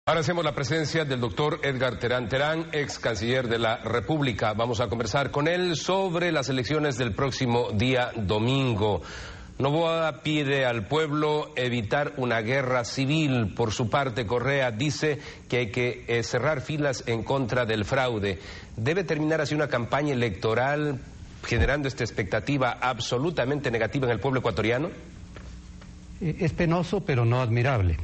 Ahora hacemos la presencia del doctor Edgar Terán Terán, ex canciller de la República. Vamos a conversar con él sobre las elecciones del próximo día domingo. Noboa pide al pueblo evitar una guerra civil. Por su parte, Correa dice que hay que cerrar filas en contra del fraude. ¿Debe terminar así una campaña electoral generando esta expectativa absolutamente negativa en el pueblo ecuatoriano? Es penoso, pero no admirable,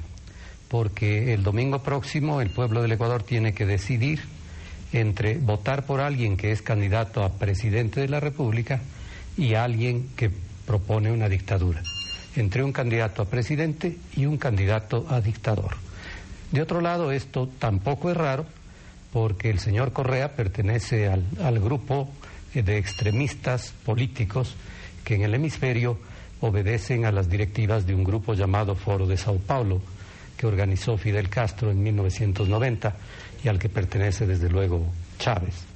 porque el domingo próximo el pueblo del Ecuador tiene que decidir entre votar por alguien que es candidato a presidente de la República y alguien que propone una dictadura, entre un candidato a presidente y un candidato a dictador. De otro lado, esto tampoco es raro, porque el señor Correa pertenece al grupo de extremistas políticos que en el hemisferio obedecen a las directivas de un grupo llamado Foro de Sao Paulo, que organizó Fidel Castro en 1990 y al que pertenece desde luego Chávez.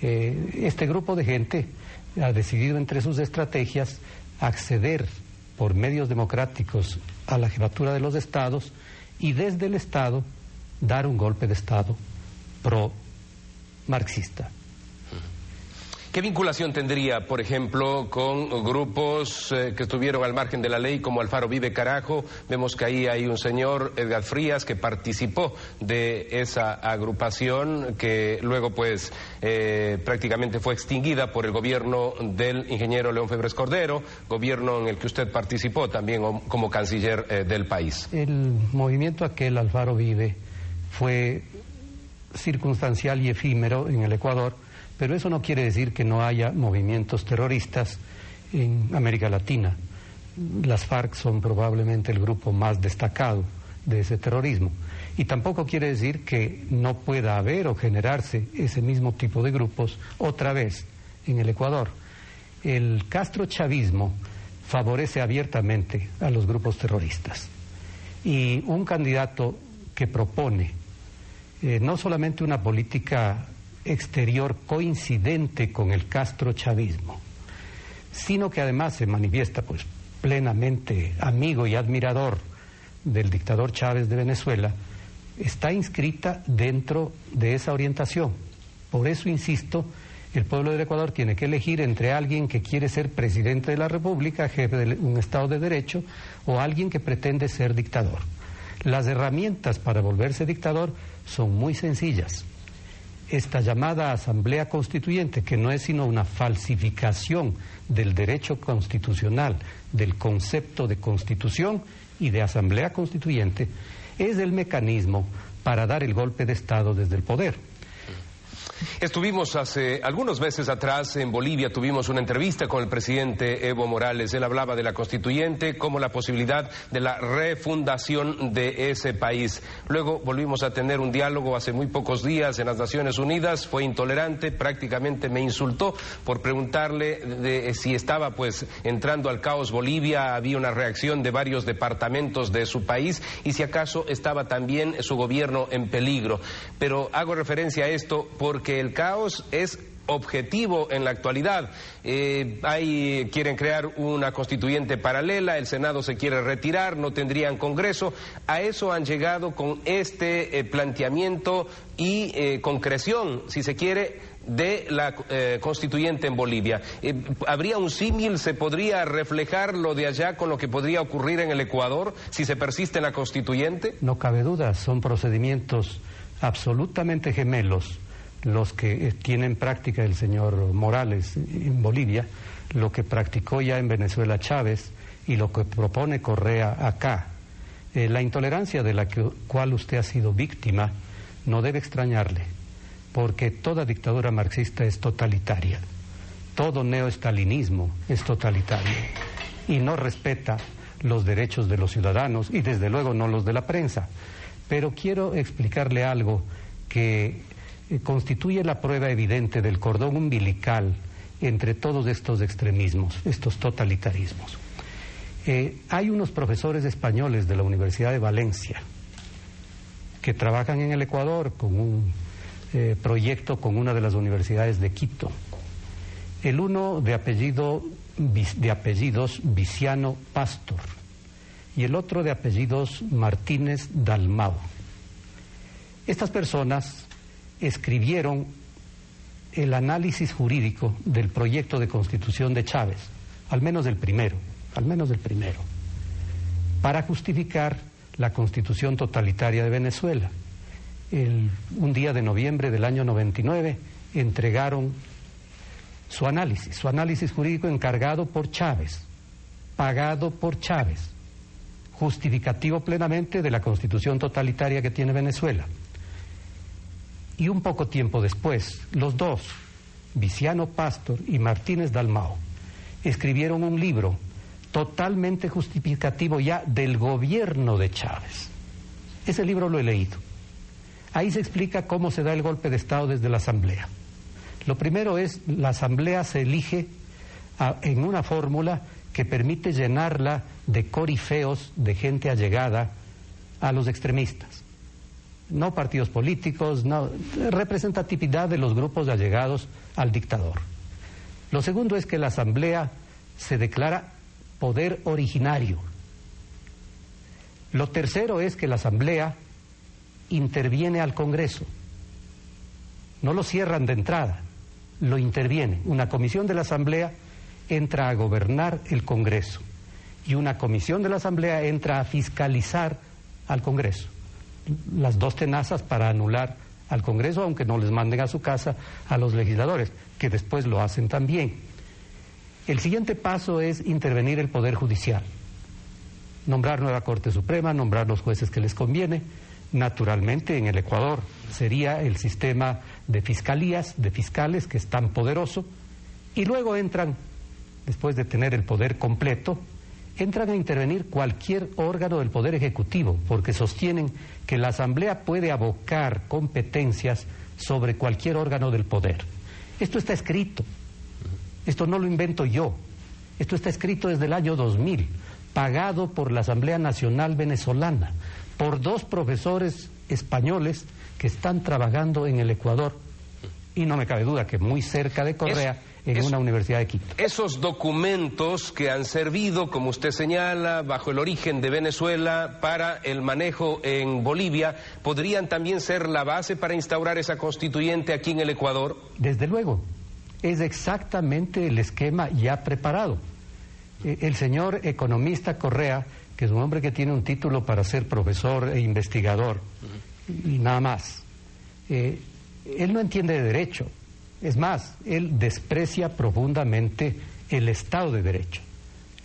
Este grupo de gente ha decidido entre sus estrategias acceder por medios democráticos a la jefatura de los estados y desde el estado dar un golpe de estado pro-marxista. ¿Qué vinculación tendría, por ejemplo, con grupos que estuvieron al margen de la ley como Alfaro Vive Carajo? Vemos que ahí hay un señor, Edgar Frías, que participó de esa agrupación que luego pues prácticamente fue extinguida por el gobierno del ingeniero León Febres Cordero, gobierno en el que usted participó también como canciller del país. El movimiento aquel, Alfaro Vive, fue circunstancial y efímero en el Ecuador, pero eso no quiere decir que no haya movimientos terroristas en América Latina. Las FARC son probablemente el grupo más destacado de ese terrorismo. Y tampoco quiere decir que no pueda haber o generarse ese mismo tipo de grupos otra vez en el Ecuador. El castrochavismo favorece abiertamente a los grupos terroristas. Y un candidato que propone no solamente una política exterior coincidente con el castrochavismo, sino que además se manifiesta pues plenamente amigo y admirador del dictador Chávez de Venezuela, está inscrita dentro de esa orientación. Por eso, insisto, el pueblo del Ecuador tiene que elegir entre alguien que quiere ser presidente de la República, jefe de un Estado de Derecho, o alguien que pretende ser dictador. Las herramientas para volverse dictador son muy sencillas. Esta llamada Asamblea Constituyente, que no es sino una falsificación del derecho constitucional, del concepto de Constitución y de Asamblea Constituyente, es el mecanismo para dar el golpe de Estado desde el poder. Estuvimos hace algunos meses atrás en Bolivia, tuvimos una entrevista con el presidente Evo Morales. Él hablaba de la constituyente como la posibilidad de la refundación de ese país. Luego volvimos a tener un diálogo hace muy pocos días en las Naciones Unidas. Fue intolerante, prácticamente me insultó por preguntarle de si estaba pues entrando al caos Bolivia. Había una reacción de varios departamentos de su país y si acaso estaba también su gobierno en peligro. Pero hago referencia a esto porque el caos es objetivo en la actualidad. Quieren crear una constituyente paralela, el Senado se quiere retirar, no tendrían Congreso. A eso han llegado con este planteamiento y concreción, si se quiere, de la constituyente en Bolivia. ¿Habría un símil? ¿Se podría reflejar lo de allá con lo que podría ocurrir en el Ecuador si se persiste en la constituyente? No cabe duda, son procedimientos absolutamente gemelos los que tiene en práctica el señor Morales en Bolivia, lo que practicó ya en Venezuela Chávez y lo que propone Correa acá. La intolerancia de la cual usted ha sido víctima no debe extrañarle, porque toda dictadura marxista es totalitaria, todo neoestalinismo es totalitario y no respeta los derechos de los ciudadanos y desde luego no los de la prensa. Pero quiero explicarle algo que constituye la prueba evidente del cordón umbilical entre todos estos extremismos, estos totalitarismos. Hay unos profesores españoles de la Universidad de Valencia que trabajan en el Ecuador con un proyecto con una de las universidades de Quito. El uno de apellidos Viciano Pastor y el otro de apellidos Martínez Dalmau. Estas personas escribieron el análisis jurídico del proyecto de constitución de Chávez, al menos del primero, para justificar la constitución totalitaria de Venezuela. Un día de noviembre del año 99 entregaron su análisis jurídico encargado por Chávez, pagado por Chávez, justificativo plenamente de la constitución totalitaria que tiene Venezuela. Y un poco tiempo después, los dos, Viciano Pastor y Martínez Dalmau, escribieron un libro totalmente justificativo ya del gobierno de Chávez. Ese libro lo he leído. Ahí se explica cómo se da el golpe de Estado desde la Asamblea. Lo primero es, la Asamblea se elige en una fórmula que permite llenarla de corifeos, de gente allegada a los extremistas. No partidos políticos, no, representatividad de los grupos allegados al dictador. Lo segundo es que la Asamblea se declara poder originario. Lo tercero es que la Asamblea interviene al Congreso. No lo cierran de entrada, lo interviene. Una comisión de la Asamblea entra a gobernar el Congreso y una comisión de la Asamblea entra a fiscalizar al Congreso. Las dos tenazas para anular al Congreso, aunque no les manden a su casa a los legisladores, que después lo hacen también. El siguiente paso es intervenir el Poder Judicial, nombrar nueva Corte Suprema, nombrar los jueces que les conviene. Naturalmente, en el Ecuador sería el sistema de fiscalías, de fiscales, que es tan poderoso, y luego entran, después de tener el poder completo, entran a intervenir cualquier órgano del Poder Ejecutivo, porque sostienen que la Asamblea puede abocar competencias sobre cualquier órgano del poder. Esto está escrito, esto no lo invento yo, esto está escrito desde el año 2000, pagado por la Asamblea Nacional Venezolana, por dos profesores españoles que están trabajando en el Ecuador, y no me cabe duda que muy cerca de Correa, en una universidad de Quito. Esos documentos que han servido, como usted señala, bajo el origen de Venezuela para el manejo en Bolivia, ¿podrían también ser la base para instaurar esa constituyente aquí en el Ecuador? Desde luego, es exactamente el esquema ya preparado. El señor economista Correa, que es un hombre que tiene un título para ser profesor e investigador, y nada más, él no entiende de derecho. Es más, él desprecia profundamente el Estado de Derecho,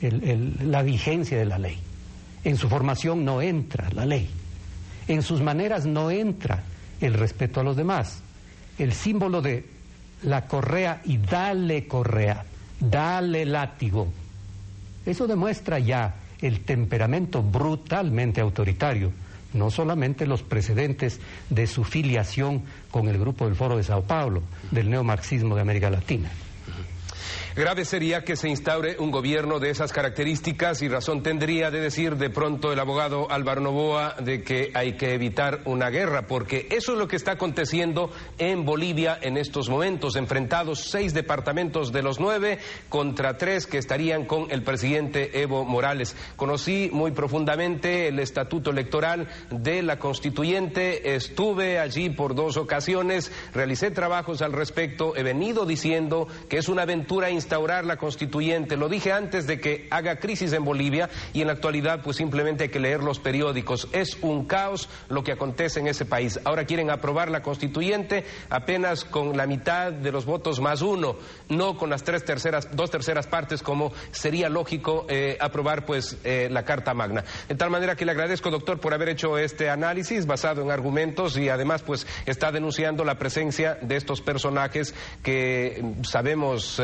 la vigencia de la ley. En su formación no entra la ley, en sus maneras no entra el respeto a los demás. El símbolo de la correa y dale correa, dale látigo, eso demuestra ya el temperamento brutalmente autoritario, no solamente los precedentes de su filiación con el grupo del Foro de Sao Paulo, del neomarxismo de América Latina. Grave sería que se instaure un gobierno de esas características, y razón tendría de decir de pronto el abogado Álvaro Noboa de que hay que evitar una guerra, porque eso es lo que está aconteciendo en Bolivia en estos momentos, enfrentados 6 departamentos de los 9 contra 3 que estarían con el presidente Evo Morales. Conocí muy profundamente el estatuto electoral de la constituyente, estuve allí por 2 ocasiones, realicé trabajos al respecto, he venido diciendo que es una aventura instaurar la constituyente. Lo dije antes de que haga crisis en Bolivia, y en la actualidad pues simplemente hay que leer los periódicos. Es un caos lo que acontece en ese país. Ahora quieren aprobar la constituyente apenas con la mitad de los votos más 1, no con las 2/3 partes como sería lógico aprobar pues la Carta Magna. De tal manera que le agradezco, doctor, por haber hecho este análisis basado en argumentos, y además pues está denunciando la presencia de estos personajes que sabemos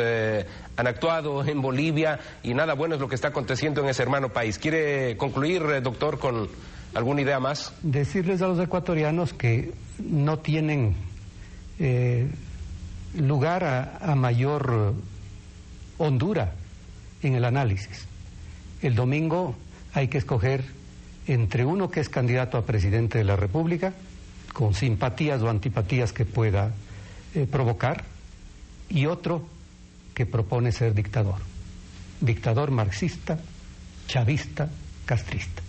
han actuado en Bolivia, y nada bueno es lo que está aconteciendo en ese hermano país. ¿Quiere concluir, doctor, con alguna idea más? Decirles a los ecuatorianos que no tienen lugar a mayor hondura en el análisis. El domingo hay que escoger entre uno que es candidato a presidente de la República, con simpatías o antipatías que pueda provocar, y otro que propone ser dictador marxista, chavista, castrista.